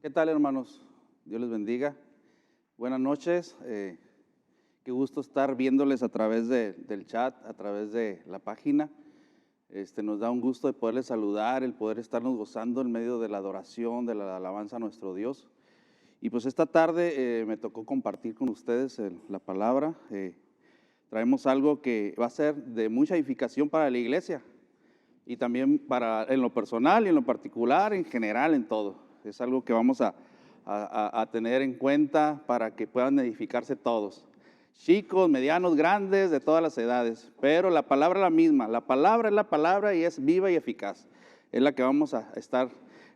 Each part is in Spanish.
¿Qué tal, hermanos? Dios les bendiga. Buenas noches. Qué gusto estar viéndoles a través del chat, a través de la página. Nos da un gusto de poderles saludar, el poder estarnos gozando en medio de la adoración, de la alabanza a nuestro Dios. Y pues esta tarde me tocó compartir con ustedes la palabra. Traemos algo que va a ser de mucha edificación para la iglesia y también en lo personal y en lo particular, en general, en todo. Es algo que vamos a tener en cuenta para que puedan edificarse todos, chicos, medianos, grandes, de todas las edades. Pero la palabra es la misma, la palabra es la palabra y es viva y eficaz. Es la que vamos a estar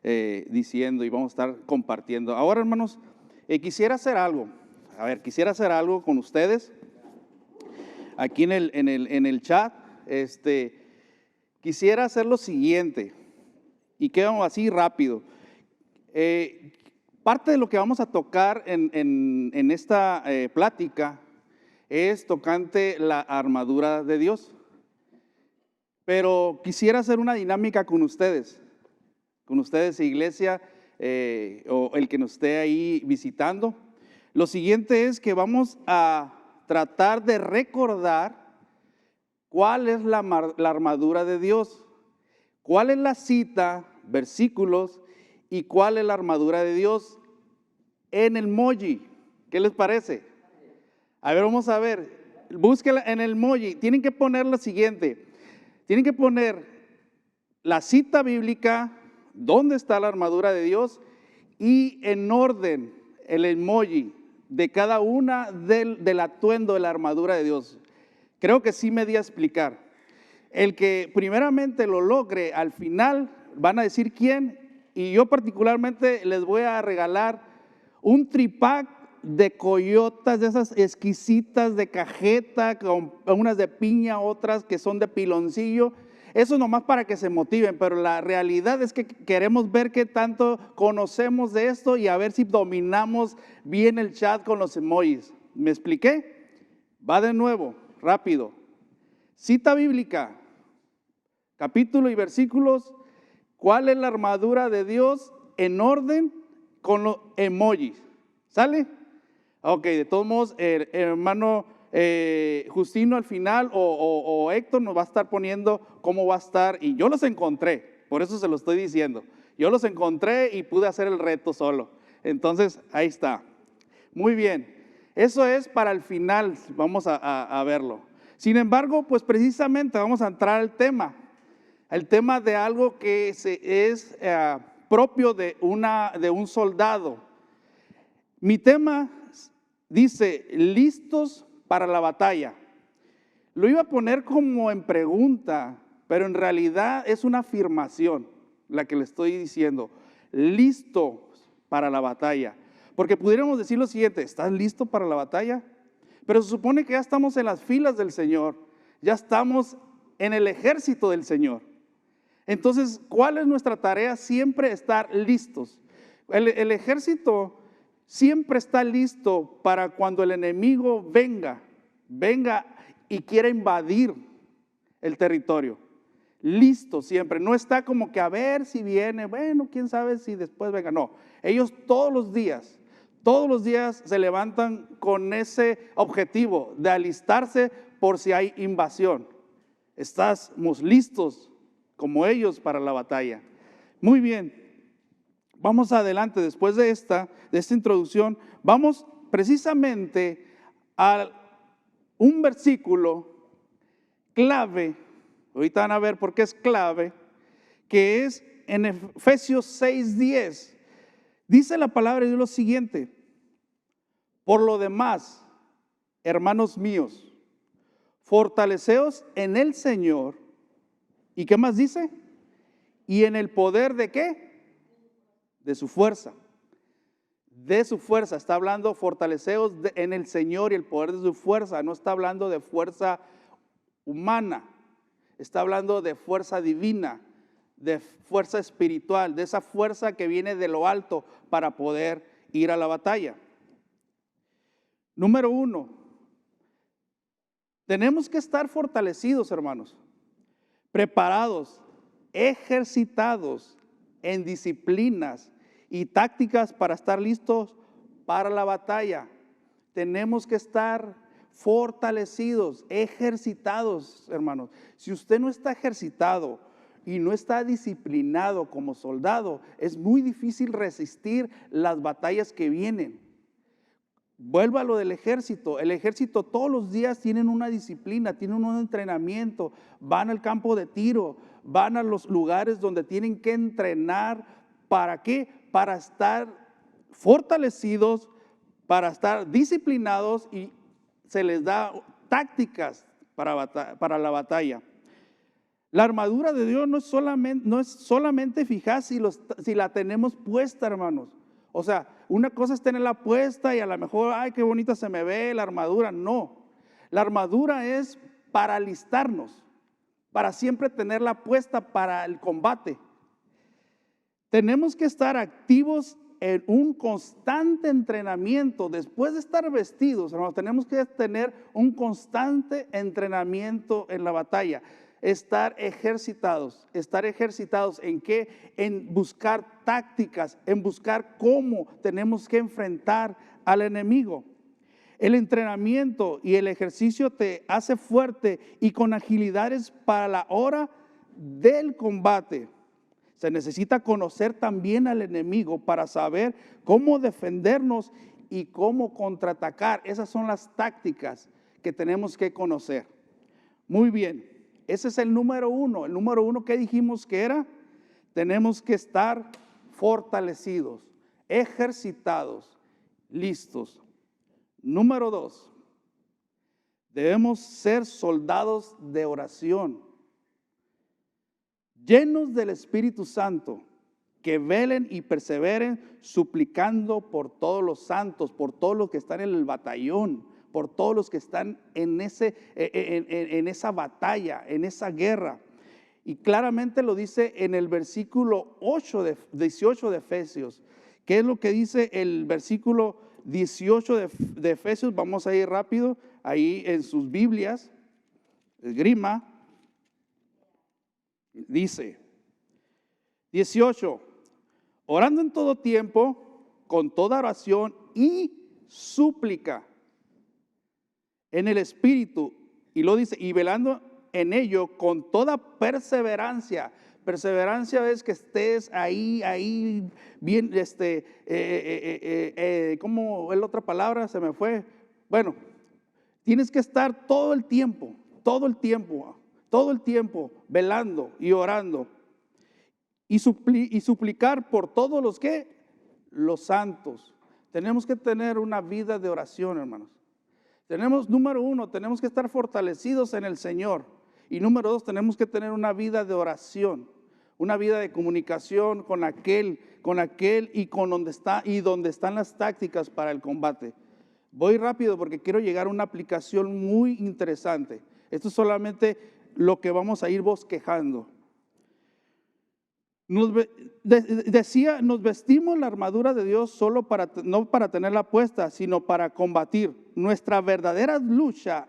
diciendo y vamos a estar compartiendo. Ahora, hermanos, quisiera hacer algo. Quisiera hacer algo con ustedes. Aquí en el chat, quisiera hacer lo siguiente, y quedo así rápido. Parte de lo que vamos a tocar en esta plática es tocante la armadura de Dios. Pero quisiera hacer una dinámica con ustedes, iglesia, o el que nos esté ahí visitando. Lo siguiente es que vamos a tratar de recordar cuál es la armadura de Dios, cuál es la cita, versículos, y cuál es la armadura de Dios en el Moji. ¿Qué les parece? A ver, vamos a ver, búsquela en el Moji. Tienen que poner lo siguiente, tienen que poner la cita bíblica, dónde está la armadura de Dios, y en orden el emoji de cada una del atuendo de la armadura de Dios. Creo que sí me di a explicar. El que primeramente lo logre, al final van a decir quién, y yo particularmente les voy a regalar un tripack de coyotas, de esas exquisitas de cajeta, con unas de piña, otras que son de piloncillo. Eso nomás para que se motiven, pero la realidad es que queremos ver qué tanto conocemos de esto y a ver si dominamos bien el chat con los emojis. ¿Me expliqué? Va de nuevo, rápido. Cita bíblica, capítulo y versículos. ¿Cuál es la armadura de Dios en orden con los emojis? ¿Sale? Ok, de todos modos, hermano Justino al final o Héctor nos va a estar poniendo cómo va a estar, y yo los encontré, por eso se lo estoy diciendo. Yo los encontré y pude hacer el reto solo. Entonces, ahí está. Muy bien. Eso es para el final, vamos a verlo. Sin embargo, pues precisamente vamos a entrar al tema. El tema de algo que es propio de un soldado. Mi tema dice, listos para la batalla. Lo iba a poner como en pregunta, pero en realidad es una afirmación la que le estoy diciendo. Listos para la batalla. Porque pudiéramos decir lo siguiente, ¿estás listo para la batalla? Pero se supone que ya estamos en las filas del Señor, ya estamos en el ejército del Señor. Entonces, ¿cuál es nuestra tarea? Siempre estar listos. El ejército siempre está listo para cuando el enemigo venga y quiera invadir el territorio. Listo siempre, no está como que a ver si viene, bueno, quién sabe si después venga. No, ellos todos los días se levantan con ese objetivo de alistarse por si hay invasión. Estamos listos como ellos para la batalla. Muy bien, vamos adelante. Después de esta introducción, vamos precisamente a un versículo clave. Ahorita van a ver por qué es clave, que es en Efesios 6:10. Dice la palabra de Dios lo siguiente: por lo demás, hermanos míos, fortaleceos en el Señor. ¿Y qué más dice? Y en el poder de ¿qué? De su fuerza. De su fuerza. Está hablando fortaleceos en el Señor y el poder de su fuerza. No está hablando de fuerza humana. Está hablando de fuerza divina, de fuerza espiritual, de esa fuerza que viene de lo alto para poder ir a la batalla. Número 1, tenemos que estar fortalecidos, hermanos, preparados, ejercitados en disciplinas y tácticas para estar listos para la batalla. Tenemos que estar fortalecidos, ejercitados, hermanos. Si usted no está ejercitado y no está disciplinado como soldado, es muy difícil resistir las batallas que vienen. Vuelvo a lo del ejército. El ejército todos los días tienen una disciplina, tienen un entrenamiento, van al campo de tiro, van a los lugares donde tienen que entrenar. ¿Para qué? Para estar fortalecidos, para estar disciplinados, y se les da tácticas para la batalla. La armadura de Dios no es solamente eficaz si la tenemos puesta, hermanos. O sea, una cosa es tenerla puesta y a lo mejor, ay, qué bonita se me ve la armadura. No, la armadura es para alistarnos, para siempre tenerla puesta para el combate. Tenemos que estar activos en un constante entrenamiento. Después de estar vestidos, hermanos, tenemos que tener un constante entrenamiento en la batalla. Estar ejercitados ¿en qué? En buscar tácticas, en buscar cómo tenemos que enfrentar al enemigo. El entrenamiento y el ejercicio te hace fuerte y con agilidades para la hora del combate. Se necesita conocer también al enemigo para saber cómo defendernos y cómo contraatacar. Esas son las tácticas que tenemos que conocer. Muy bien, ese es el número uno. El número uno que dijimos que era, tenemos que estar fortalecidos, ejercitados, listos. Número dos, debemos ser soldados de oración, llenos del Espíritu Santo, que velen y perseveren suplicando por todos los santos, por todos los que están en el batallón, por todos los que están en esa batalla, en esa guerra. Y claramente lo dice en el versículo 18 de Efesios. ¿Qué es lo que dice el versículo 18 de Efesios? Vamos a ir rápido, ahí en sus Biblias, esgrima. Dice 18, orando en todo tiempo, con toda oración y súplica en el Espíritu. Y lo dice, y velando en ello con toda perseverancia. Perseverancia es que estés ahí, bien, ¿cómo es la otra palabra? Se me fue. Bueno, tienes que estar todo el tiempo velando y orando y suplicar por todos los santos. Tenemos que tener una vida de oración, hermanos. Número uno, tenemos que estar fortalecidos en el Señor. Y número dos, tenemos que tener una vida de oración, una vida de comunicación con aquel y con donde están las tácticas para el combate. Voy rápido porque quiero llegar a una aplicación muy interesante. Esto es solamente lo que vamos a ir bosquejando. Nos vestimos la armadura de Dios no para tenerla puesta, sino para combatir. Nuestra verdadera lucha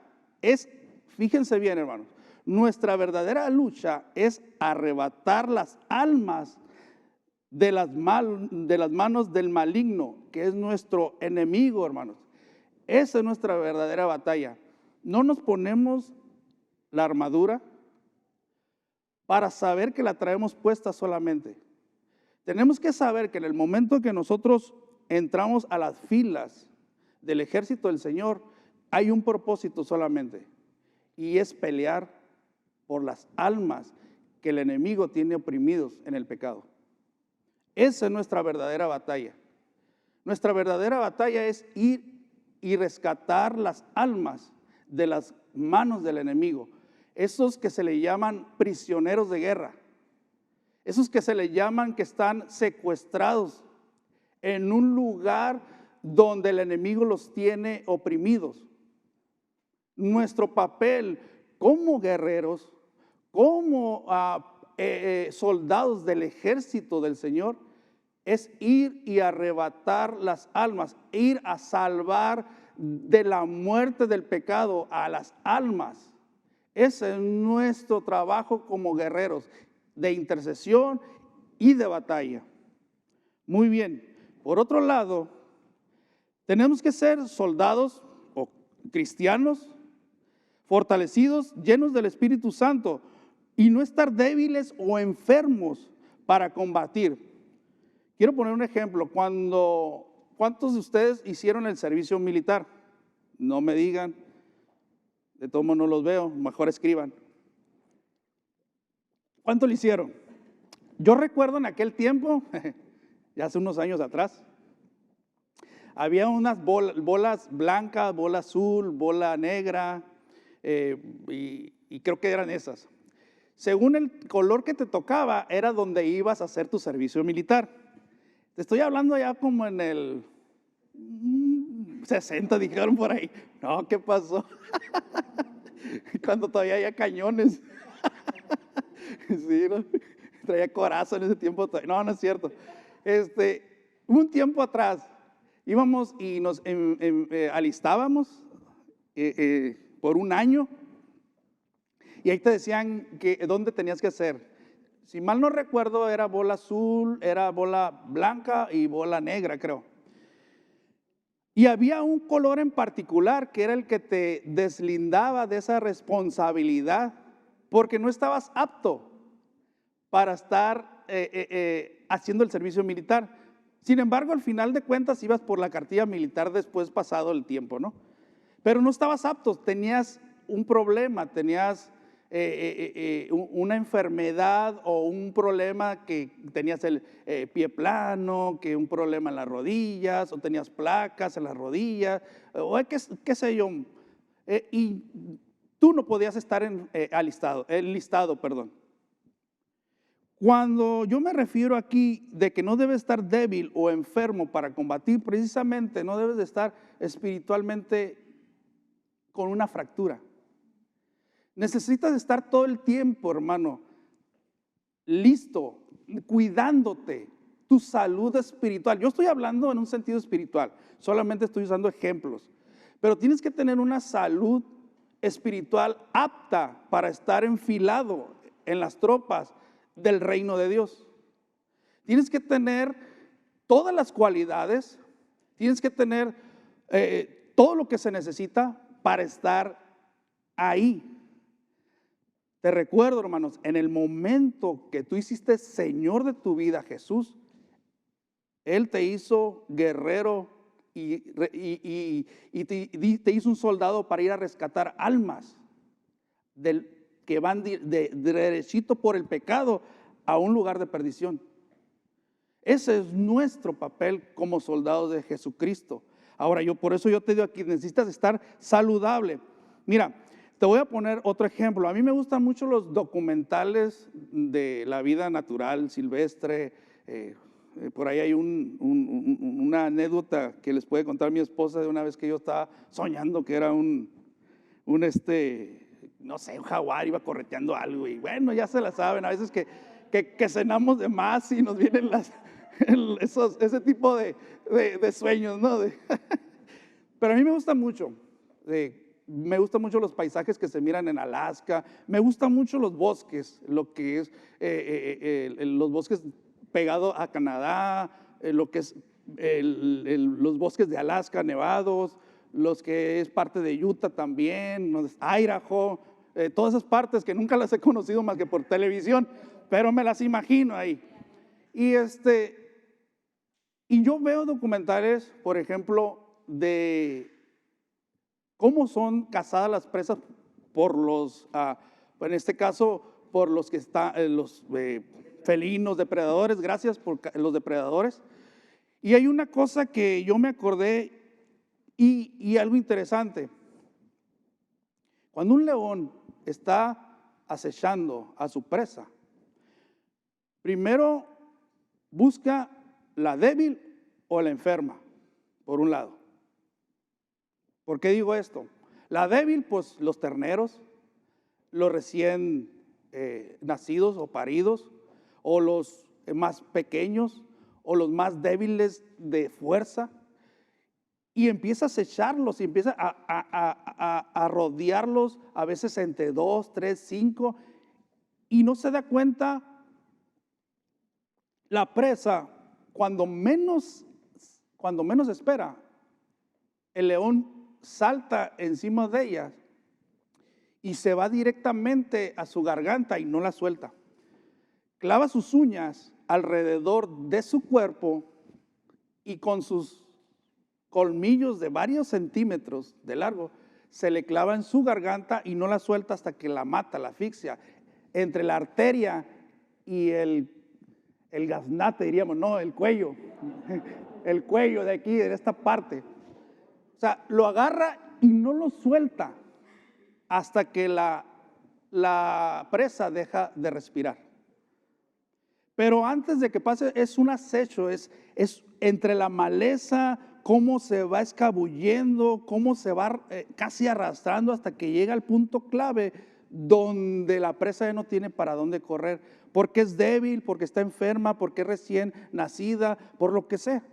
fíjense bien, hermanos, nuestra verdadera lucha es arrebatar las almas de las manos del maligno, que es nuestro enemigo, hermanos. Esa es nuestra verdadera batalla. No nos ponemos la armadura para saber que la traemos puesta solamente. Tenemos que saber que en el momento que nosotros entramos a las filas del ejército del Señor, hay un propósito solamente, y es pelear por las almas que el enemigo tiene oprimidos en el pecado. Esa es nuestra verdadera batalla. Nuestra verdadera batalla es ir y rescatar las almas de las manos del enemigo. Esos que se le llaman prisioneros de guerra, esos que se le llaman que están secuestrados en un lugar donde el enemigo los tiene oprimidos. Nuestro papel como guerreros, como soldados del ejército del Señor, es ir y arrebatar las almas, ir a salvar de la muerte del pecado a las almas. Ese es nuestro trabajo como guerreros de intercesión y de batalla. Muy bien. Por otro lado, tenemos que ser soldados o cristianos fortalecidos, llenos del Espíritu Santo y no estar débiles o enfermos para combatir. Quiero poner un ejemplo. ¿Cuántos de ustedes hicieron el servicio militar? No me digan, de todos modos no los veo, mejor escriban. ¿Cuánto lo hicieron? Yo recuerdo en aquel tiempo, ya hace unos años atrás, había unas bolas blancas, bola azul, bola negra, y creo que eran esas. Según el color que te tocaba, era donde ibas a hacer tu servicio militar. Te estoy hablando ya como en el 60, dijeron por ahí. No, ¿qué pasó? Cuando todavía había cañones. Sí, ¿no? Traía coraza en ese tiempo. No, no es cierto. Un tiempo atrás íbamos y nos alistábamos por un año, y ahí te decían que dónde tenías que hacer. Si mal no recuerdo, era bola azul, era bola blanca y bola negra, creo. Y había un color en particular que era el que te deslindaba de esa responsabilidad, porque no estabas apto para estar haciendo el servicio militar. Sin embargo, al final de cuentas ibas por la cartilla militar después pasado el tiempo, ¿no? Pero no estabas apto, tenías un problema, tenías una enfermedad o un problema, que tenías el pie plano, que un problema en las rodillas, o tenías placas en las rodillas, o qué sé yo, y tú no podías estar enlistado, perdón. Cuando yo me refiero aquí de que no debes estar débil o enfermo para combatir, precisamente no debes de estar espiritualmente con una fractura. Necesitas estar todo el tiempo, hermano, listo, cuidándote, tu salud espiritual. Yo estoy hablando en un sentido espiritual, solamente estoy usando ejemplos, pero tienes que tener una salud espiritual apta para estar enfilado en las tropas del reino de Dios. Tienes que tener todas las cualidades, tienes que tener todo lo que se necesita para estar ahí. Te recuerdo, hermanos, en el momento que tú hiciste Señor de tu vida, Jesús, Él te hizo guerrero y te hizo un soldado para ir a rescatar almas que van derechito por el pecado a un lugar de perdición. Ese es nuestro papel como soldados de Jesucristo. Ahora, por eso yo te digo aquí, necesitas estar saludable. Mira, te voy a poner otro ejemplo. A mí me gustan mucho los documentales de la vida natural, silvestre. Por ahí hay una anécdota que les puede contar mi esposa de una vez que yo estaba soñando que era no sé, un jaguar iba correteando algo. Y bueno, ya se la saben, a veces que cenamos de más y nos vienen ese tipo de sueños, ¿no? Pero a mí me gusta mucho. Me gustan mucho los paisajes que se miran en Alaska, me gustan mucho los bosques, lo que es los bosques pegados a Canadá, lo que es los bosques de Alaska nevados, los que es parte de Utah también, Idaho, todas esas partes que nunca las he conocido más que por televisión, pero me las imagino ahí. Y yo veo documentales, por ejemplo, de cómo son cazadas las presas por en este caso, por los que están, los felinos, depredadores, gracias por los depredadores. Y hay una cosa que yo me acordé y algo interesante. Cuando un león está acechando a su presa, primero busca la débil o la enferma, por un lado. ¿Por qué digo esto? La débil, pues los terneros, los recién nacidos o paridos, o los más pequeños, o los más débiles de fuerza, y empieza a acecharlos y empieza a rodearlos, a veces entre 2, 3, 5, y no se da cuenta la presa cuando menos espera, el león salta encima de ella y se va directamente a su garganta y no la suelta. Clava sus uñas alrededor de su cuerpo y con sus colmillos de varios centímetros de largo se le clava en su garganta y no la suelta hasta que la mata, la asfixia. Entre la arteria y el gaznate, diríamos, no, el cuello, el cuello de aquí, de esta parte. O sea, lo agarra y no lo suelta hasta que la presa deja de respirar. Pero antes de que pase, es un acecho, es entre la maleza, cómo se va escabullendo, cómo se va casi arrastrando hasta que llega al punto clave donde la presa ya no tiene para dónde correr, porque es débil, porque está enferma, porque es recién nacida, por lo que sea,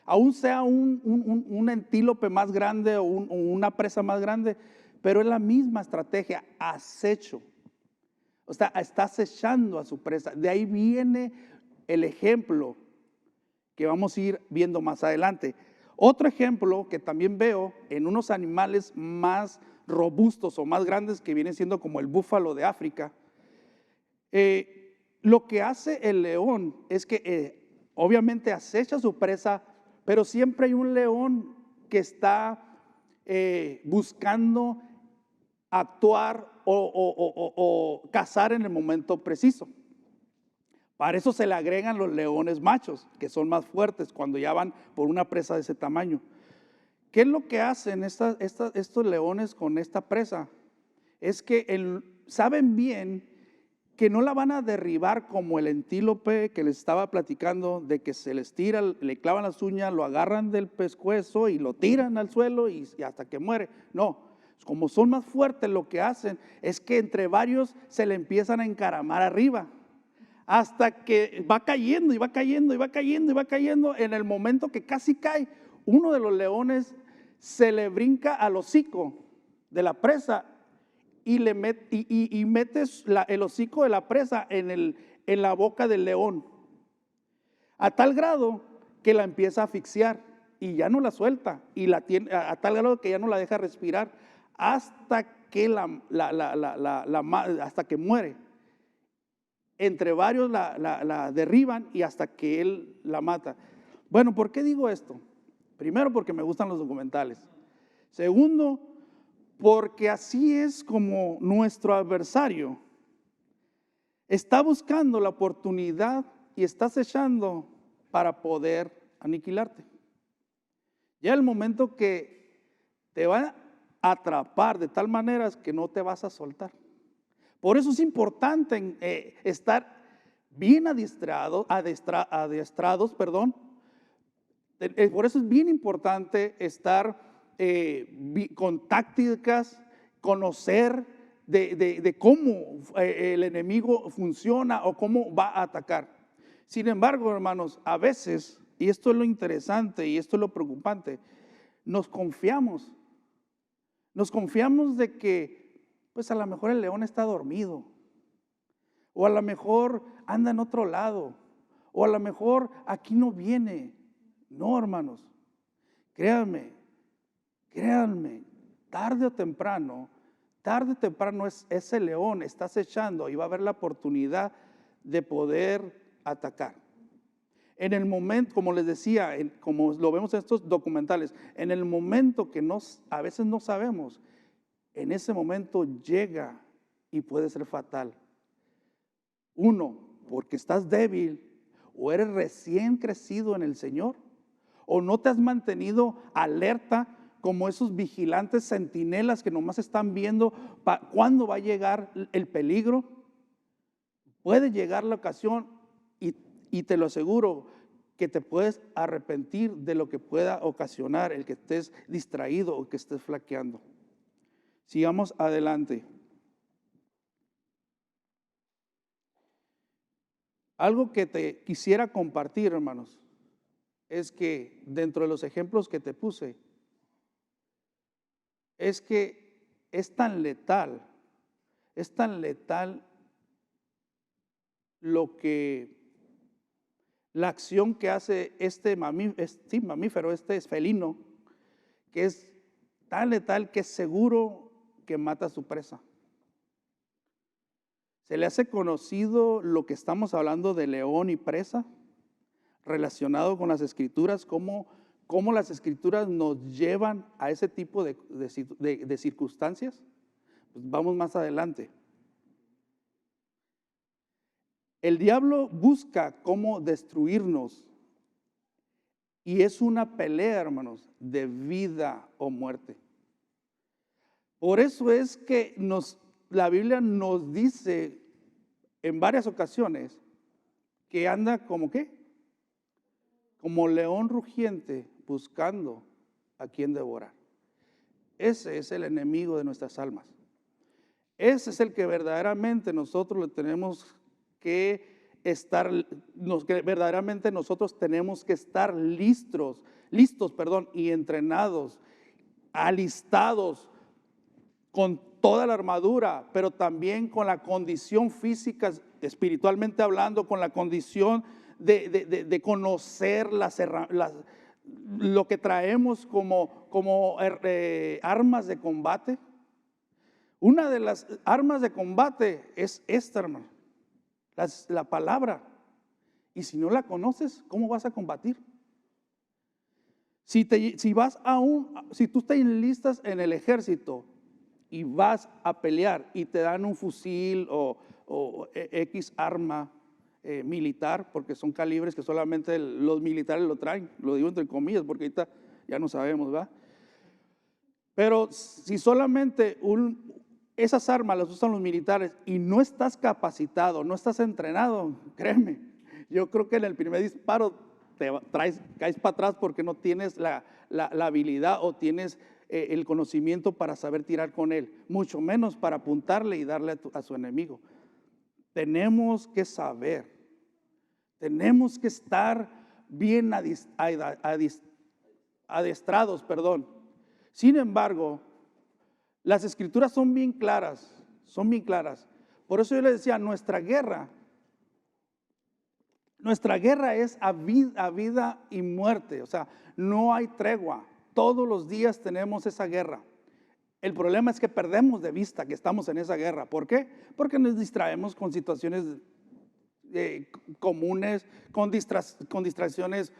aún sea un antílope más grande o una presa más grande, pero es la misma estrategia, acecho. O sea, está acechando a su presa. De ahí viene el ejemplo que vamos a ir viendo más adelante. Otro ejemplo que también veo en unos animales más robustos o más grandes que vienen siendo como el búfalo de África. Lo que hace el león es que obviamente acecha a su presa, pero siempre hay un león que está buscando actuar o cazar en el momento preciso. Para eso se le agregan los leones machos, que son más fuertes cuando ya van por una presa de ese tamaño. ¿Qué es lo que hacen estos leones con esta presa? Es que saben bien que no la van a derribar como el antílope que les estaba platicando, de que se les tira, le clavan las uñas, lo agarran del pescuezo y lo tiran al suelo y hasta que muere. No, como son más fuertes, lo que hacen es que entre varios se le empiezan a encaramar arriba, hasta que va cayendo y va cayendo y va cayendo y va cayendo. En el momento que casi cae, uno de los leones se le brinca al hocico de la presa y mete el hocico de la presa en la boca del león, a tal grado que la empieza a asfixiar y ya no la suelta, y la tiene a tal grado que ya no la deja respirar hasta que hasta que muere. Entre varios la derriban y hasta que él la mata. Bueno, ¿por qué digo esto? Primero, porque me gustan los documentales. Segundo, porque así es como nuestro adversario está buscando la oportunidad y está acechando para poder aniquilarte. Ya el momento que te va a atrapar de tal manera que no te vas a soltar. Por eso es importante estar bien adiestrados. Por eso es bien importante estar con tácticas, conocer de cómo el enemigo funciona o cómo va a atacar. Sin embargo, hermanos, a veces, y esto es lo interesante y esto es lo preocupante, nos confiamos de que pues a lo mejor el león está dormido, o a lo mejor anda en otro lado, o a lo mejor aquí no viene. No, hermanos, créanme, tarde o temprano ese león está acechando y va a haber la oportunidad de poder atacar. En el momento, como les decía, como lo vemos en estos documentales, en el momento que a veces no sabemos, en ese momento llega y puede ser fatal. Uno, porque estás débil o eres recién crecido en el Señor, o no te has mantenido alerta como esos vigilantes centinelas que nomás están viendo cuándo va a llegar el peligro. Puede llegar la ocasión y te lo aseguro que te puedes arrepentir de lo que pueda ocasionar el que estés distraído o que estés flaqueando. Sigamos adelante. Algo que te quisiera compartir, hermanos, es que dentro de los ejemplos que te puse, es que es tan letal lo que la acción que hace mamífero, este es felino, que es tan letal que es seguro que mata a su presa. Se le hace conocido lo que estamos hablando de león y presa, relacionado con las escrituras, cómo las escrituras nos llevan a ese tipo de circunstancias. Pues vamos más adelante. El diablo busca cómo destruirnos y es una pelea, hermanos, de vida o muerte. Por eso es que la Biblia nos dice en varias ocasiones que anda como ¿qué? Como león rugiente buscando a quien devorar. Ese es el enemigo de nuestras almas. Ese es el que verdaderamente nosotros le tenemos que estar, que verdaderamente nosotros tenemos que estar listos, y entrenados, alistados con toda la armadura, pero también con la condición física, espiritualmente hablando, con la condición de conocer lo que traemos como armas de combate. Una de las armas de combate es esta, hermano, la palabra. Y si no la conoces, ¿cómo vas a combatir? Si tú te enlistas en el ejército y vas a pelear y te dan un fusil o X arma militar, porque son calibres que solamente los militares lo traen, lo digo entre comillas porque ahorita ya no sabemos, ¿verdad? Pero si solamente esas armas las usan los militares y no estás capacitado, no estás entrenado, créeme, yo creo que en el primer disparo caes para atrás porque no tienes la habilidad o tienes el conocimiento para saber tirar con él, mucho menos para apuntarle y darle a su enemigo. Tenemos que saber, tenemos que estar bien adestrados. Sin embargo, las escrituras son bien claras. Por eso yo les decía, nuestra guerra es a vida y muerte. O sea, no hay tregua. Todos los días tenemos esa guerra. El problema es que perdemos de vista que estamos en esa guerra. ¿Por qué? Porque nos distraemos con situaciones comunes, con distracciones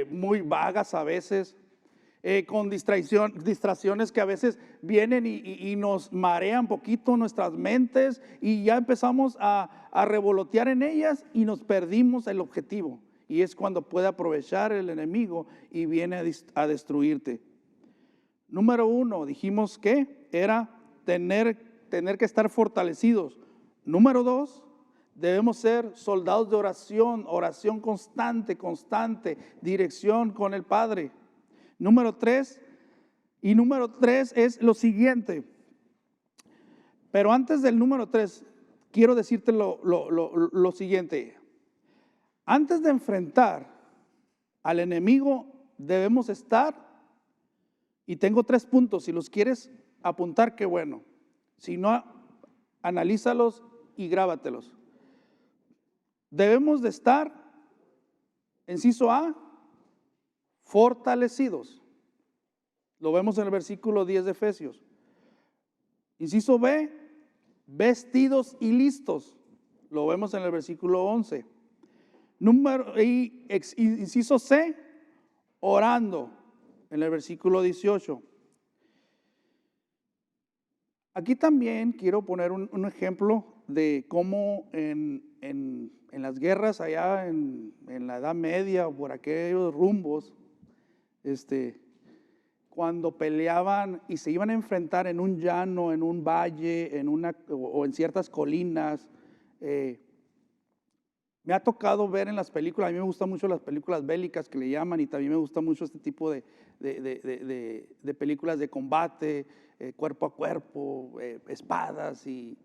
muy vagas a veces, con distracciones que a veces vienen y nos marean poquito nuestras mentes y ya empezamos a revolotear en ellas y nos perdimos el objetivo. Y es cuando puede aprovechar el enemigo y viene a destruirte. Número 1, dijimos que era tener que estar fortalecidos. Número 2, debemos ser soldados de oración constante, dirección con el Padre. Número 3 es lo siguiente. Pero antes del número 3, quiero decirte lo siguiente. Antes de enfrentar al enemigo, debemos estar, y tengo 3 puntos, si los quieres apuntar, qué bueno. Si no, analízalos y grábatelos. Debemos de estar, inciso A, fortalecidos. Lo vemos en el versículo 10 de Efesios. Inciso B, vestidos y listos. Lo vemos en el versículo 11. Inciso C, orando, en el versículo 18. Aquí también quiero poner un ejemplo de cómo en las guerras allá en la Edad Media o por aquellos rumbos, cuando peleaban y se iban a enfrentar en un llano, en un valle, o en ciertas colinas, me ha tocado ver en las películas. A mí me gustan mucho las películas bélicas que le llaman, y también me gusta mucho este tipo de películas de combate, cuerpo a cuerpo, espadas y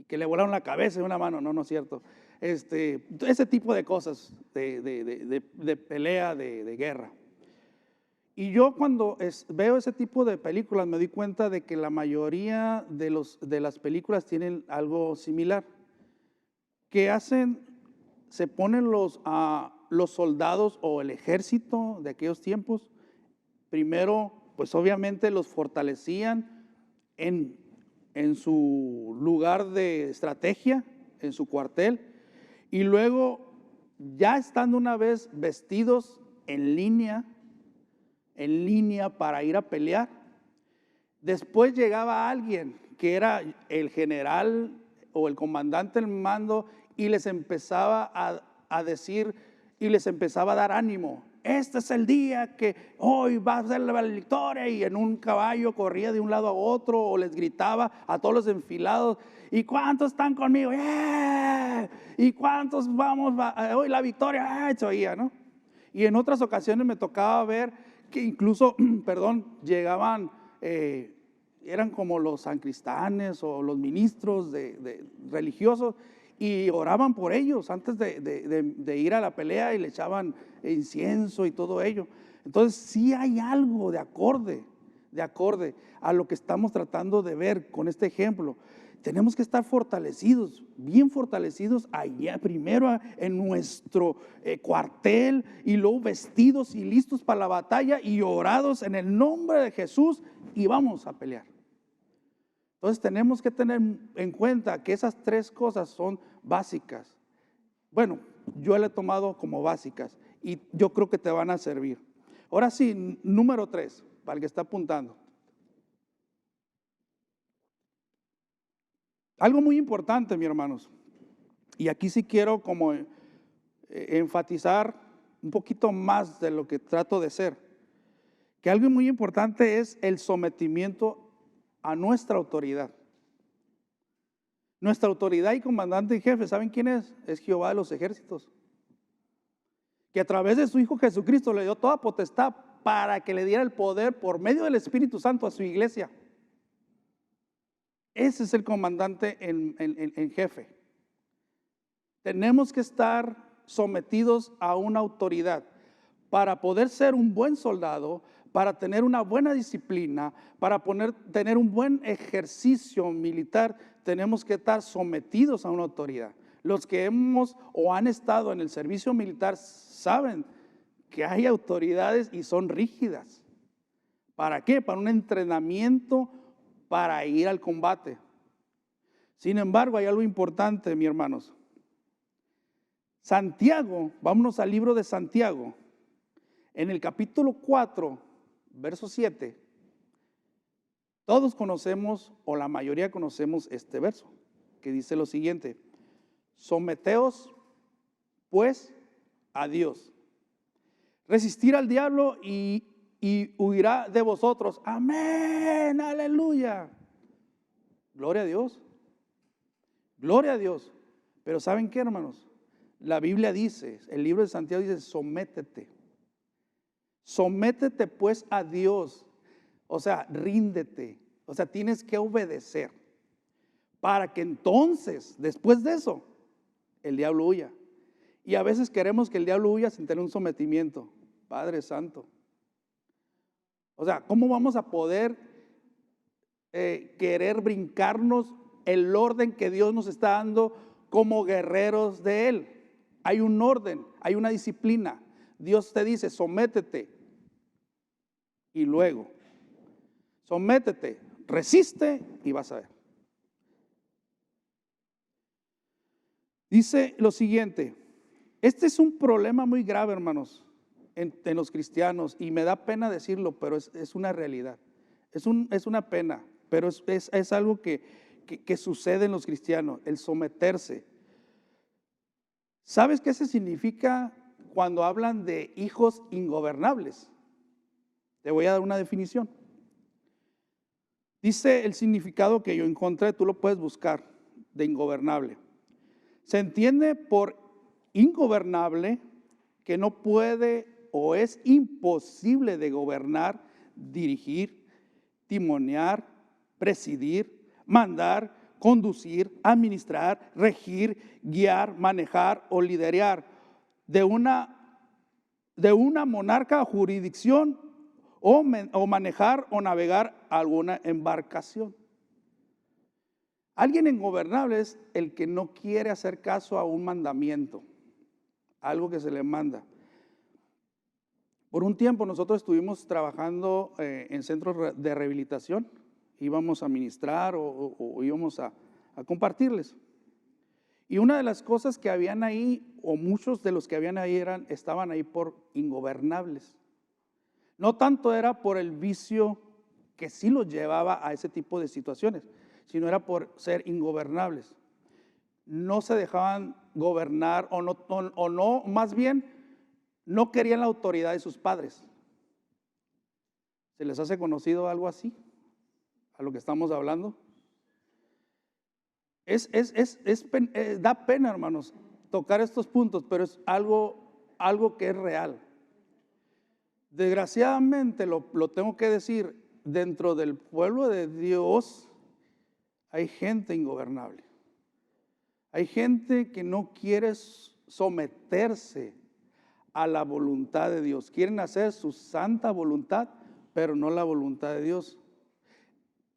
que le volaron la cabeza de una mano. No es cierto. Ese tipo de cosas de pelea, de guerra. Y yo cuando veo ese tipo de películas me doy cuenta de que la mayoría de las películas tienen algo similar. Que hacen, se ponen los soldados o el ejército de aquellos tiempos, primero, pues obviamente los fortalecían en su lugar de estrategia, en su cuartel, y luego, ya estando una vez vestidos en línea para ir a pelear, después llegaba alguien que era el general o el comandante del mando y les empezaba a decir y les empezaba a dar ánimo. Este es el día que hoy va a ser la victoria, y en un caballo corría de un lado a otro o les gritaba a todos los enfilados: ¿y cuántos están conmigo? ¡Yeah! ¿Y cuántos vamos hoy la victoria? ¡Ah! Se oía, ¿no? Y en otras ocasiones me tocaba ver que incluso, perdón, llegaban, eran como los sancristanes o los ministros religiosos, y oraban por ellos antes de ir a la pelea, y le echaban incienso y todo ello. Entonces sí hay algo de acorde a lo que estamos tratando de ver con este ejemplo. Tenemos que estar fortalecidos, bien fortalecidos allá primero en nuestro cuartel, y luego vestidos y listos para la batalla y orados en el nombre de Jesús, y vamos a pelear. Entonces tenemos que tener en cuenta que esas tres cosas son básicas. Bueno, yo le he tomado como básicas y yo creo que te van a servir. Ahora sí, número 3, para el que está apuntando. Algo muy importante, mis hermanos, y aquí sí quiero como enfatizar un poquito más de lo que trato de ser, que algo muy importante es el sometimiento a nuestra autoridad. Nuestra autoridad y comandante en jefe, ¿saben quién es? Es Jehová de los ejércitos, que a través de su Hijo Jesucristo le dio toda potestad para que le diera el poder por medio del Espíritu Santo a su iglesia. Ese es el comandante en jefe. Tenemos que estar sometidos a una autoridad para poder ser un buen soldado, para tener una buena disciplina, para tener un buen ejercicio militar. Tenemos que estar sometidos a una autoridad. Los que hemos o han estado en el servicio militar saben que hay autoridades y son rígidas. ¿Para qué? Para un entrenamiento, para ir al combate. Sin embargo, hay algo importante, mis hermanos. Santiago, vámonos al libro de Santiago, en el capítulo 4, verso 7, todos conocemos, o la mayoría conocemos este verso, que dice lo siguiente: someteos pues a Dios, resistir al diablo y huirá de vosotros. Amén, aleluya. Gloria a Dios. Gloria a Dios. Pero ¿saben qué, hermanos? La Biblia dice, el libro de Santiago dice: sométete. Sométete pues a Dios. O sea, ríndete. O sea, tienes que obedecer, para que entonces, después de eso, el diablo huya. Y a veces queremos que el diablo huya sin tener un sometimiento. Padre Santo. O sea, ¿cómo vamos a poder querer brincarnos el orden que Dios nos está dando como guerreros de Él? Hay un orden, hay una disciplina. Dios te dice: sométete. Y luego, sométete, resiste y vas a ver. Dice lo siguiente: este es un problema muy grave, hermanos, en los cristianos, y me da pena decirlo, pero es una realidad. Es una pena, pero es algo que sucede en los cristianos, el someterse. ¿Sabes qué se significa cuando hablan de hijos ingobernables? Te voy a dar una definición. Dice el significado que yo encontré, tú lo puedes buscar, de ingobernable. Se entiende por ingobernable que no puede o es imposible de gobernar, dirigir, timonear, presidir, mandar, conducir, administrar, regir, guiar, manejar o liderar de una monarca o jurisdicción, o manejar o navegar alguna embarcación. Alguien ingobernable es el que no quiere hacer caso a un mandamiento. algo que se le manda. Por un tiempo nosotros estuvimos trabajando en centros de rehabilitación, íbamos a ministrar o íbamos a compartirles. Y una de las cosas que habían ahí, o muchos de los que habían ahí estaban ahí por ingobernables. No tanto era por el vicio que sí los llevaba a ese tipo de situaciones, sino era por ser ingobernables. No se dejaban gobernar o no, más bien no querían la autoridad de sus padres. ¿Se les hace conocido algo así? A lo que estamos hablando. Da pena, hermanos, tocar estos puntos, pero es algo que es real. Desgraciadamente, lo tengo que decir, dentro del pueblo de Dios hay gente ingobernable. Hay gente que no quiere someterse a la voluntad de Dios. Quieren hacer su santa voluntad, pero no la voluntad de Dios.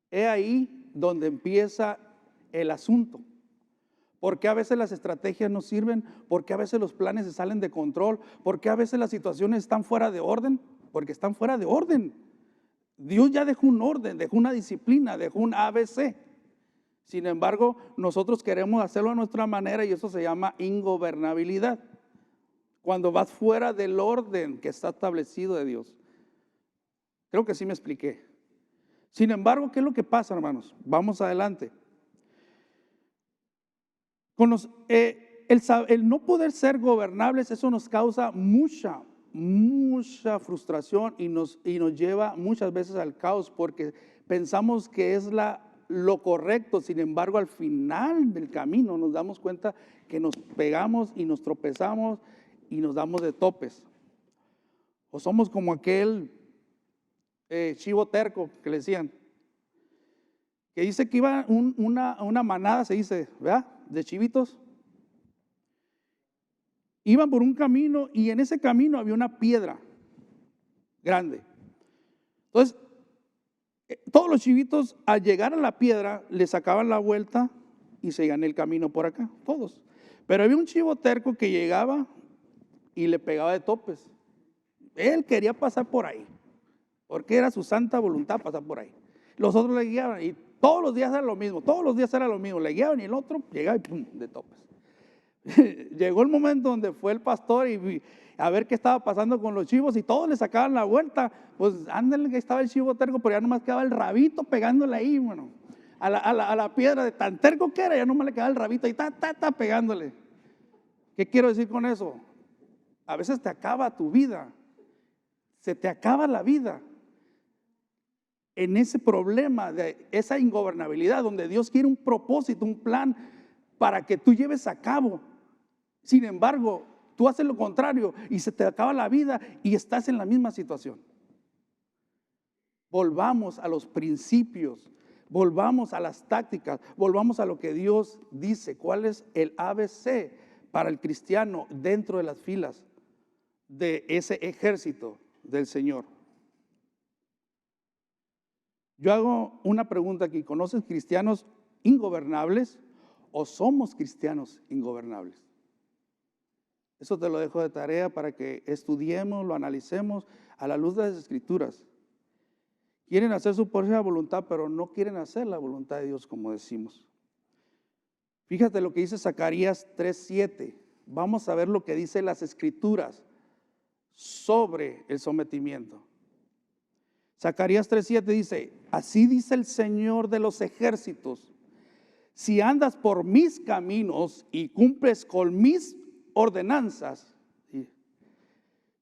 Es ahí donde empieza el asunto. ¿Por qué a veces las estrategias no sirven? ¿Por qué a veces los planes se salen de control? ¿Por qué a veces las situaciones están fuera de orden? Porque están fuera de orden. Dios ya dejó un orden, dejó una disciplina, dejó un ABC. Sin embargo, nosotros queremos hacerlo a nuestra manera y eso se llama ingobernabilidad. Cuando vas fuera del orden que está establecido de Dios. Creo que sí me expliqué. Sin embargo, ¿qué es lo que pasa, hermanos? Vamos adelante. El no poder ser gobernables, eso nos causa mucha frustración y nos lleva muchas veces al caos porque pensamos que es lo correcto. Sin embargo, al final del camino nos damos cuenta que nos pegamos y nos tropezamos y nos damos de topes. O somos como aquel chivo terco que le decían, que dice que iba una manada, se dice, ¿verdad?, de chivitos. Iban por un camino y en ese camino había una piedra grande. Entonces, todos los chivitos al llegar a la piedra le sacaban la vuelta y seguían el camino por acá, todos. Pero había un chivo terco que llegaba y le pegaba de topes. Él quería pasar por ahí, porque era su santa voluntad pasar por ahí. Los otros le guiaban y todos los días era lo mismo, le guiaban y el otro llegaba y pum, de topes. Llegó el momento donde fue el pastor y a ver qué estaba pasando con los chivos y todos le sacaban la vuelta. Pues ándale, que estaba el chivo terco, pero ya nomás quedaba el rabito pegándole ahí, bueno, a la piedra, de tan terco que era, ya nomás le quedaba el rabito y pegándole. ¿Qué quiero decir con eso? A veces te acaba tu vida, se te acaba la vida en ese problema de esa ingobernabilidad, donde Dios quiere un propósito, un plan para que tú lleves a cabo. Sin embargo, tú haces lo contrario y se te acaba la vida y estás en la misma situación. Volvamos a los principios, volvamos a las tácticas, volvamos a lo que Dios dice. ¿Cuál es el ABC para el cristiano dentro de las filas de ese ejército del Señor? Yo hago una pregunta aquí. ¿Conoces cristianos ingobernables o somos cristianos ingobernables? Eso te lo dejo de tarea para que estudiemos, lo analicemos a la luz de las Escrituras. Quieren hacer su propia voluntad, pero no quieren hacer la voluntad de Dios, como decimos. Fíjate lo que dice Zacarías 3:7. Vamos a ver lo que dice las Escrituras sobre el sometimiento. Zacarías 3:7 dice, así dice el Señor de los ejércitos, si andas por mis caminos y cumples con mis ordenanzas,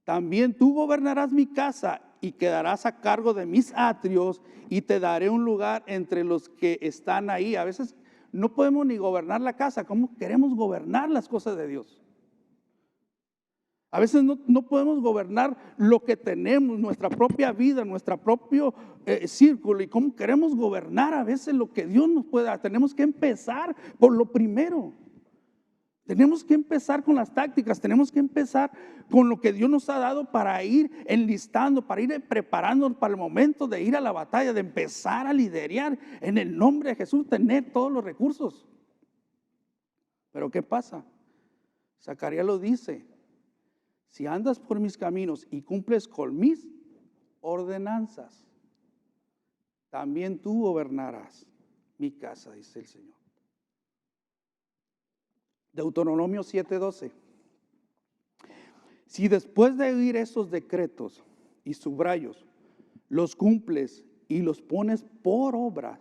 también tú gobernarás mi casa y quedarás a cargo de mis atrios y te daré un lugar entre los que están ahí. A veces no podemos ni gobernar la casa, ¿cómo queremos gobernar las cosas de Dios? A veces no podemos gobernar lo que tenemos, nuestra propia vida, nuestro propio círculo, y cómo queremos gobernar a veces lo que Dios nos puede dar. Tenemos que empezar por lo primero. Tenemos que empezar con las tácticas, tenemos que empezar con lo que Dios nos ha dado para ir enlistando, para ir preparándonos para el momento de ir a la batalla, de empezar a liderar en el nombre de Jesús, tener todos los recursos. Pero ¿qué pasa? Zacarías lo dice, si andas por mis caminos y cumples con mis ordenanzas, también tú gobernarás mi casa, dice el Señor. Deuteronomio 7:12. Si después de oír esos decretos y subrayos, los cumples y los pones por obra,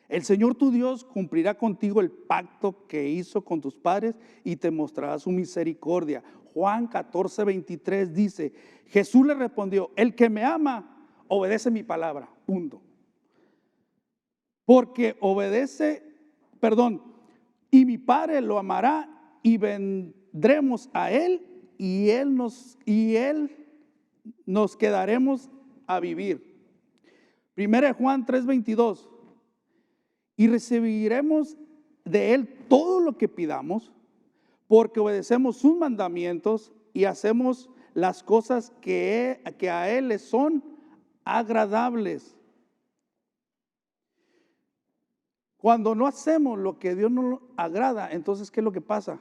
el Señor tu Dios cumplirá contigo el pacto que hizo con tus padres y te mostrará su misericordia. Juan 14:23 dice, Jesús le respondió, el que me ama, obedece mi palabra, punto. Porque y mi Padre lo amará y vendremos a él y él nos quedaremos a vivir. Primera de Juan 3:22. Y recibiremos de él todo lo que pidamos, porque obedecemos sus mandamientos y hacemos las cosas que a él le son agradables. Cuando no hacemos lo que a Dios nos agrada, entonces ¿qué es lo que pasa?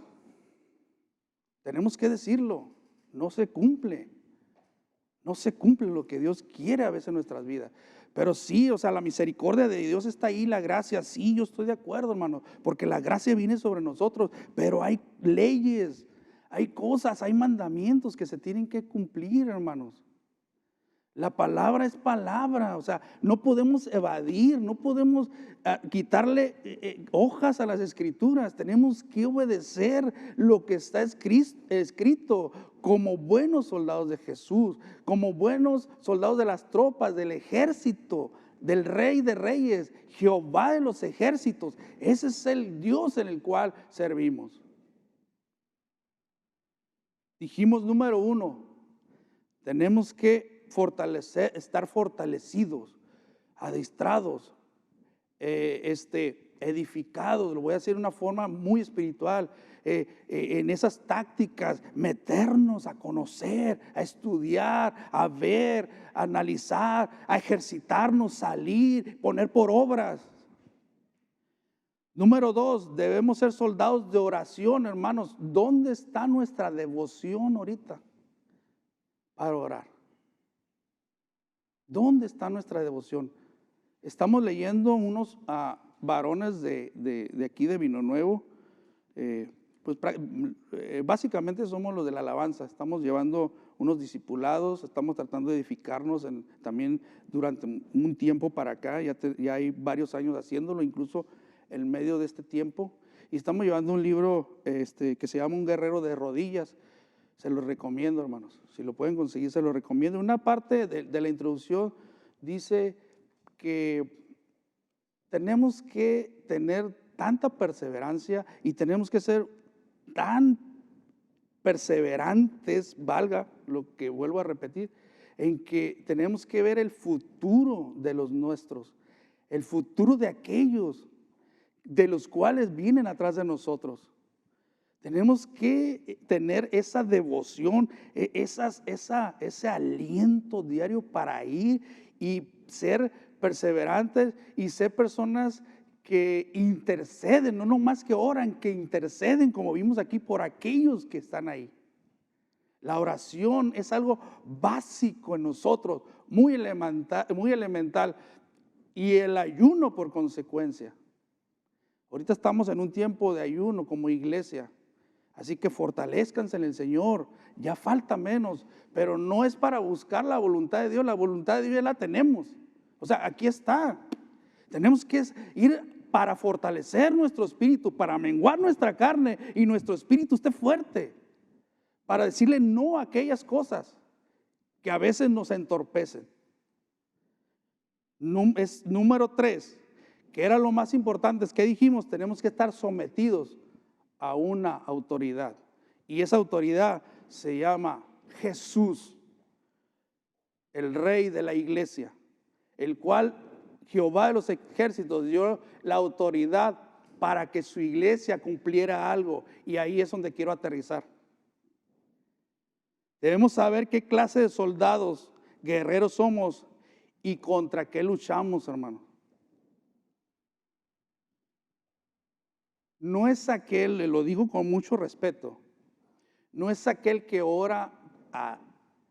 Tenemos que decirlo, no se cumple. No se cumple lo que Dios quiere a veces en nuestras vidas. Pero sí, o sea, la misericordia de Dios está ahí, la gracia, sí, yo estoy de acuerdo, hermano, porque la gracia viene sobre nosotros, pero hay leyes, hay cosas, hay mandamientos que se tienen que cumplir, hermanos. La palabra es palabra, o sea, no podemos evadir, no podemos quitarle hojas a las escrituras, tenemos que obedecer lo que está escrito como buenos soldados de Jesús, como buenos soldados de las tropas, del ejército, del Rey de Reyes, Jehová de los ejércitos. Ese es el Dios en el cual servimos. Dijimos número 1, tenemos que estar fortalecidos, adiestrados, edificados, lo voy a decir de una forma muy espiritual, en esas tácticas, meternos a conocer, a estudiar, a ver, a analizar, a ejercitarnos, salir, poner por obras. Número 2, debemos ser soldados de oración, hermanos. ¿Dónde está nuestra devoción ahorita para orar? ¿Dónde está nuestra devoción? Estamos leyendo unos varones de aquí de Vino Nuevo, básicamente somos los de la alabanza, estamos llevando unos discipulados, estamos tratando de edificarnos también durante un tiempo para acá, ya hay varios años haciéndolo, incluso en medio de este tiempo, y estamos llevando un libro que se llama Un guerrero de rodillas. Se lo recomiendo, hermanos. Si lo pueden conseguir, se lo recomiendo. Una parte de la introducción dice que tenemos que tener tanta perseverancia y tenemos que ser tan perseverantes, valga lo que vuelvo a repetir, en que tenemos que ver el futuro de los nuestros, el futuro de aquellos de los cuales vienen atrás de nosotros. Tenemos que tener esa devoción, ese aliento diario para ir y ser perseverantes y ser personas que interceden, no nomás que oran, que interceden, como vimos aquí, por aquellos que están ahí. La oración es algo básico en nosotros, muy elemental, y el ayuno por consecuencia. Ahorita estamos en un tiempo de ayuno como iglesia. Así que fortalezcanse en el Señor, ya falta menos, pero no es para buscar la voluntad de Dios, la voluntad de Dios ya la tenemos. O sea, aquí está. Tenemos que ir para fortalecer nuestro espíritu, para menguar nuestra carne y nuestro espíritu esté fuerte, para decirle no a aquellas cosas que a veces nos entorpecen. Número 3, que era lo más importante, es que dijimos, tenemos que estar sometidos a una autoridad, y esa autoridad se llama Jesús, el Rey de la iglesia, el cual Jehová de los ejércitos dio la autoridad para que su iglesia cumpliera algo, y ahí es donde quiero aterrizar. Debemos saber qué clase de soldados, guerreros somos y contra qué luchamos, hermano. No es aquel, lo digo con mucho respeto, no es aquel que ora a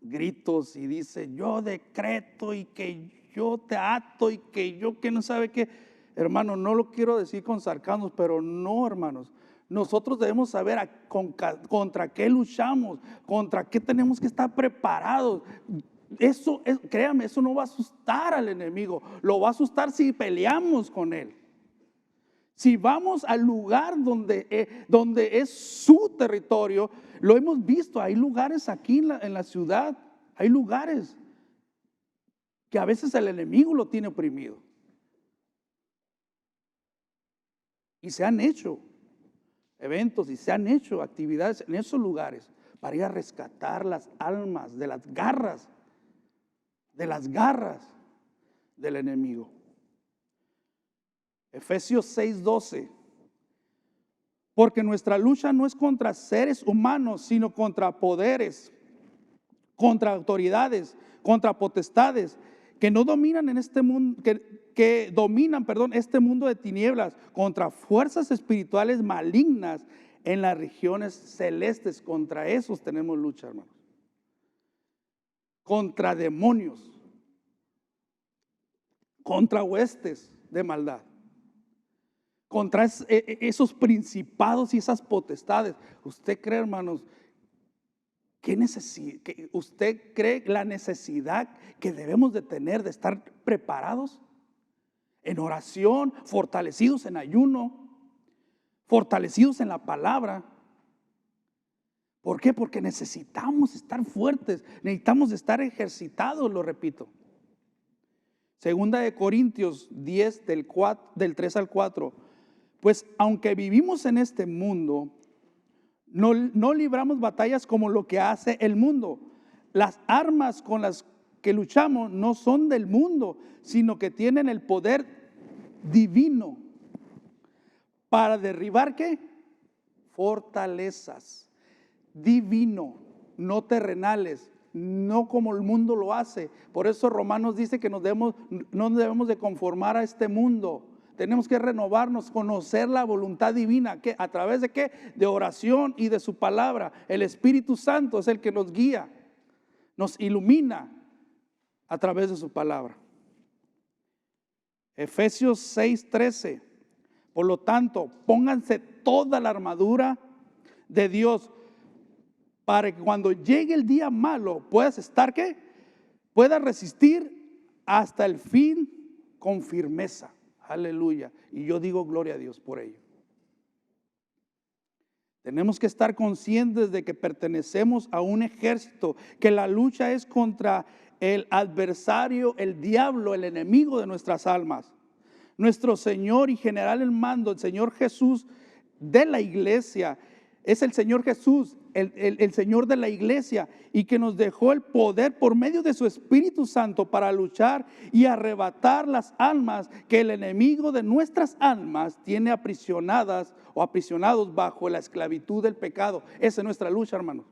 gritos y dice, yo decreto y que yo te ato y que yo que no sabe qué. Hermano, no lo quiero decir con sarcasmo, pero no, hermanos. Nosotros debemos saber contra qué luchamos, contra qué tenemos que estar preparados. Eso, créame, eso no va a asustar al enemigo, lo va a asustar si peleamos con él. Si vamos al lugar donde es su territorio, lo hemos visto, hay lugares aquí en la ciudad, hay lugares que a veces el enemigo lo tiene oprimido. Y se han hecho eventos y se han hecho actividades en esos lugares para ir a rescatar las almas de las garras del enemigo. Efesios 6:12. Porque nuestra lucha no es contra seres humanos, sino contra poderes, contra autoridades, contra potestades que no dominan en este mundo, que dominan, este mundo de tinieblas, contra fuerzas espirituales malignas en las regiones celestes. Contra esos tenemos lucha, hermanos. Contra demonios, contra huestes de maldad, contra esos principados y esas potestades. ¿Usted cree, hermanos, que usted cree la necesidad que debemos de tener de estar preparados en oración, fortalecidos en ayuno, fortalecidos en la palabra? ¿Por qué? Porque necesitamos estar fuertes, necesitamos estar ejercitados, lo repito. Segunda de Corintios 10 del 3 al 4. Pues aunque vivimos en este mundo, no libramos batallas como lo que hace el mundo. Las armas con las que luchamos no son del mundo, sino que tienen el poder divino para derribar ¿qué? Fortalezas. Divino, no terrenales, no como el mundo lo hace. Por eso Romanos dice que no debemos de conformar a este mundo. Tenemos que renovarnos, conocer la voluntad divina. ¿A través de qué? De oración y de su palabra. El Espíritu Santo es el que nos guía, nos ilumina a través de su palabra. Efesios 6:13. Por lo tanto, pónganse toda la armadura de Dios para que cuando llegue el día malo puedas estar ¿qué? Puedas resistir hasta el fin con firmeza. Aleluya. Y yo digo gloria a Dios por ello. Tenemos que estar conscientes de que pertenecemos a un ejército, que la lucha es contra el adversario, el diablo, el enemigo de nuestras almas. Nuestro Señor y general en mando, el Señor Jesús de la iglesia, es el Señor Jesús, el Señor de la iglesia, y que nos dejó el poder por medio de su Espíritu Santo para luchar y arrebatar las almas que el enemigo de nuestras almas tiene aprisionadas o aprisionados bajo la esclavitud del pecado. Esa es nuestra lucha, hermanos.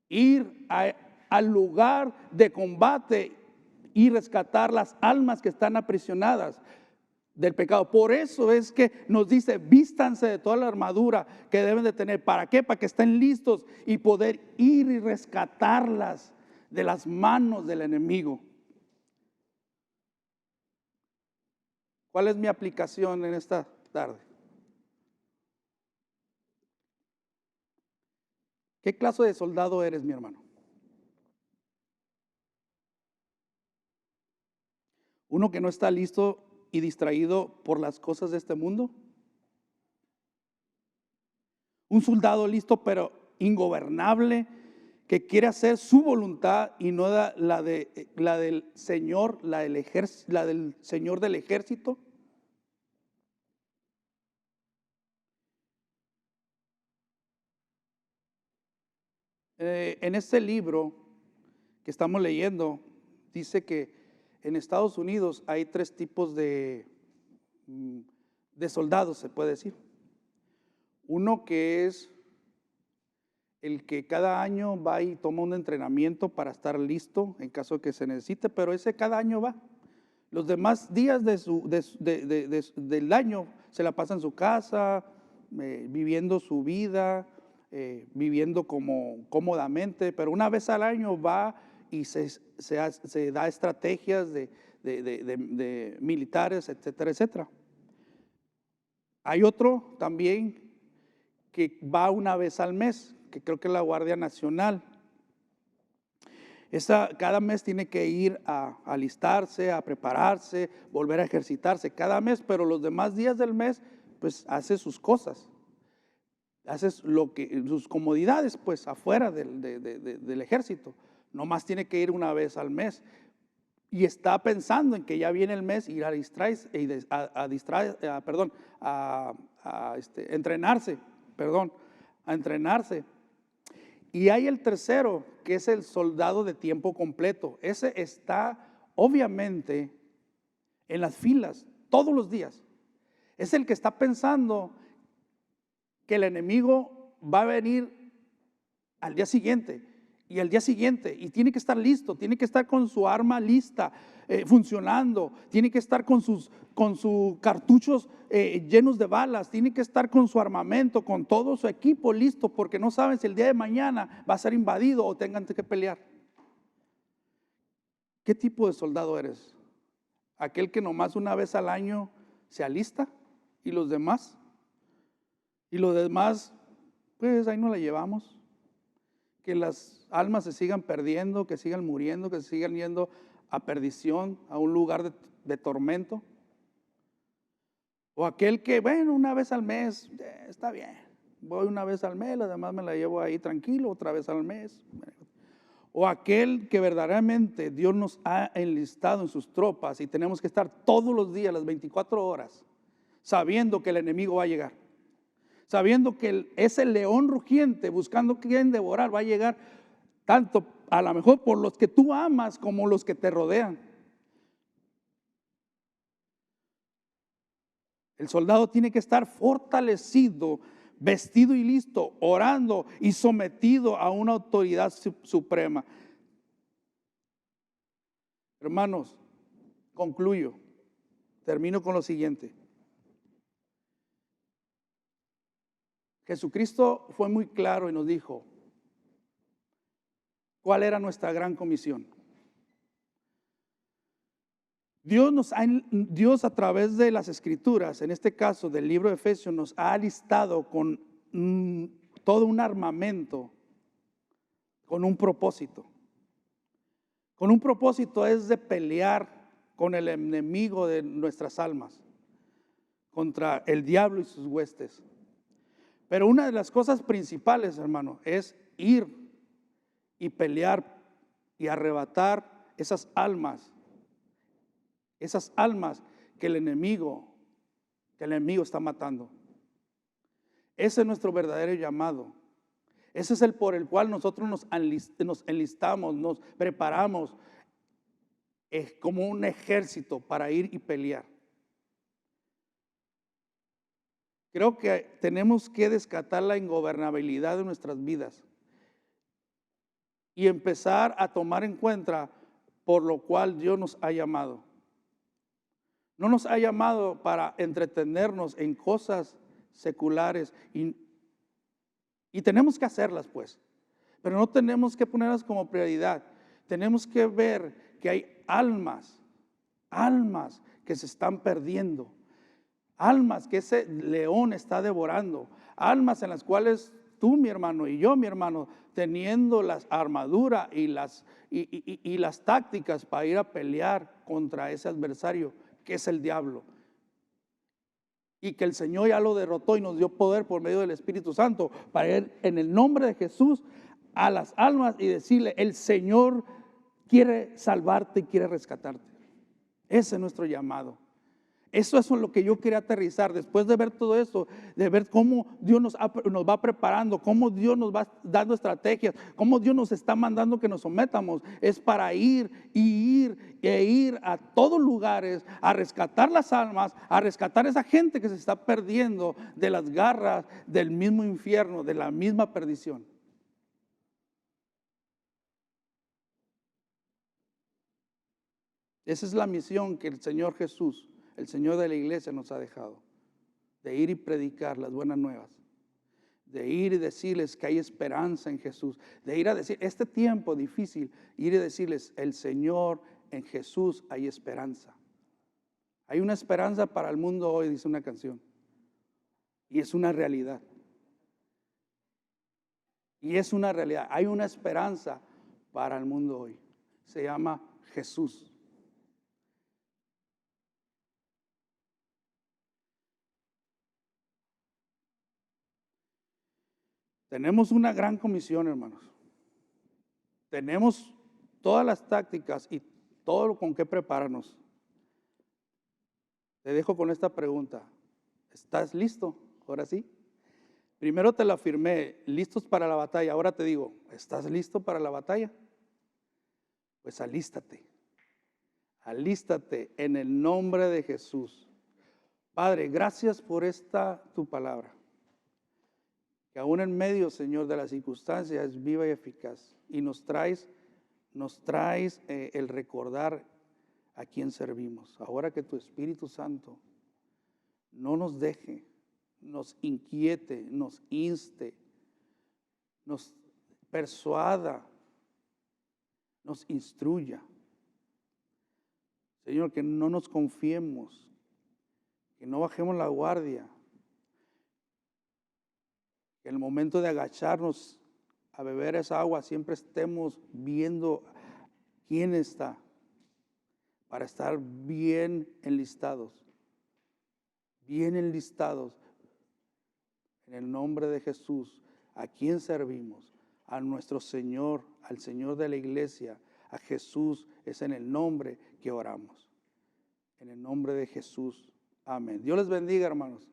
Ir al lugar de combate y rescatar las almas que están aprisionadas del pecado. Por eso es que nos dice, vístanse de toda la armadura que deben de tener. ¿Para qué? Para que estén listos y poder ir y rescatarlas de las manos del enemigo. ¿Cuál es mi aplicación en esta tarde? ¿Qué clase de soldado eres, mi hermano? ¿Uno que no está listo y distraído por las cosas de este mundo? ¿Un soldado listo pero ingobernable que quiere hacer su voluntad y no la del Señor, la del Señor del ejército? En este libro que estamos leyendo, dice que en Estados Unidos hay 3 tipos de soldados, se puede decir. Uno que es el que cada año va y toma un entrenamiento para estar listo en caso de que se necesite, pero ese cada año va. Los demás días del año se la pasa en su casa, viviendo su vida, viviendo como cómodamente, pero una vez al año va y se da estrategias de militares, etcétera, etcétera. Hay otro también que va una vez al mes, que creo que es la Guardia Nacional. Cada mes tiene que ir a alistarse, a prepararse, volver a ejercitarse cada mes, pero los demás días del mes, pues hace sus cosas, hace sus comodidades, pues afuera del ejército. No más tiene que ir una vez al mes. Y está pensando en que ya viene el mes, ir a entrenarse, a entrenarse. Y hay el tercero, que es el soldado de tiempo completo. Ese está obviamente en las filas todos los días. Es el que está pensando que el enemigo va a venir al día siguiente y al día siguiente, y tiene que estar listo, tiene que estar con su arma lista, funcionando, tiene que estar con sus cartuchos llenos de balas, tiene que estar con su armamento, con todo su equipo listo, porque no saben si el día de mañana va a ser invadido o tengan que pelear. ¿Qué tipo de soldado eres? ¿Aquel que nomás una vez al año se alista? ¿Y los demás? Y los demás, pues ahí no la llevamos. Que las almas se sigan perdiendo, que sigan muriendo, que se sigan yendo a perdición, a un lugar de tormento. O aquel que, bueno, una vez al mes, está bien, voy una vez al mes, además me la llevo ahí tranquilo, otra vez al mes. O aquel que verdaderamente Dios nos ha enlistado en sus tropas y tenemos que estar todos los días, las 24 horas, sabiendo que el enemigo va a llegar. Sabiendo que ese león rugiente buscando quién devorar va a llegar tanto a lo mejor por los que tú amas como los que te rodean. El soldado tiene que estar fortalecido, vestido y listo, orando y sometido a una autoridad suprema. Hermanos, concluyo, termino con lo siguiente. Jesucristo fue muy claro y nos dijo cuál era nuestra gran comisión. Dios a través de las Escrituras, en este caso del libro de Efesios, nos ha alistado con todo un armamento, con un propósito. Con un propósito es de pelear con el enemigo de nuestras almas, contra el diablo y sus huestes. Pero una de las cosas principales, hermano, es ir y pelear y arrebatar esas almas que el enemigo está matando. Ese es nuestro verdadero llamado. Ese es el por el cual nosotros nos enlistamos, nos preparamos como un ejército para ir y pelear. Creo que tenemos que descartar la ingobernabilidad de nuestras vidas y empezar a tomar en cuenta por lo cual Dios nos ha llamado. No nos ha llamado para entretenernos en cosas seculares y tenemos que hacerlas, pues, pero no tenemos que ponerlas como prioridad. Tenemos que ver que hay almas que se están perdiendo, almas que ese león está devorando, almas en las cuales tú, mi hermano, y yo, mi hermano, teniendo las armaduras y las tácticas para ir a pelear contra ese adversario que es el diablo, y que el Señor ya lo derrotó y nos dio poder por medio del Espíritu Santo para ir en el nombre de Jesús a las almas y decirle: el Señor quiere salvarte y quiere rescatarte. Ese es nuestro llamado. Eso es lo que yo quería aterrizar después de ver todo esto, de ver cómo Dios nos va preparando, cómo Dios nos va dando estrategias, cómo Dios nos está mandando que nos sometamos. Es para ir a todos lugares, a rescatar las almas, a rescatar a esa gente que se está perdiendo de las garras del mismo infierno, de la misma perdición. Esa es la misión que el Señor Jesús, el Señor de la iglesia, nos ha dejado, de ir y predicar las buenas nuevas, de ir y decirles que hay esperanza en Jesús, de ir a decir, este tiempo difícil, ir y decirles, el Señor, en Jesús hay esperanza. Hay una esperanza para el mundo hoy, dice una canción, y es una realidad. Y es una realidad, hay una esperanza para el mundo hoy, se llama Jesús. Tenemos una gran comisión, hermanos. Tenemos todas las tácticas y todo lo con que prepararnos. Te dejo con esta pregunta. ¿Estás listo? Ahora sí. Primero te lo afirmé, listos para la batalla. Ahora te digo, ¿estás listo para la batalla? Pues alístate. Alístate en el nombre de Jesús. Padre, gracias por esta tu palabra. Que aún en medio, Señor, de las circunstancias es viva y eficaz. Y nos traes el recordar a quién servimos. Ahora que tu Espíritu Santo no nos deje, nos inquiete, nos inste, nos persuada, nos instruya. Señor, que no nos confiemos, que no bajemos la guardia, que en el momento de agacharnos a beber esa agua siempre estemos viendo quién está, para estar bien enlistados en el nombre de Jesús. ¿A quién servimos? A nuestro Señor, al Señor de la iglesia, a Jesús. Es en el nombre que oramos. En el nombre de Jesús. Amén. Dios les bendiga, hermanos.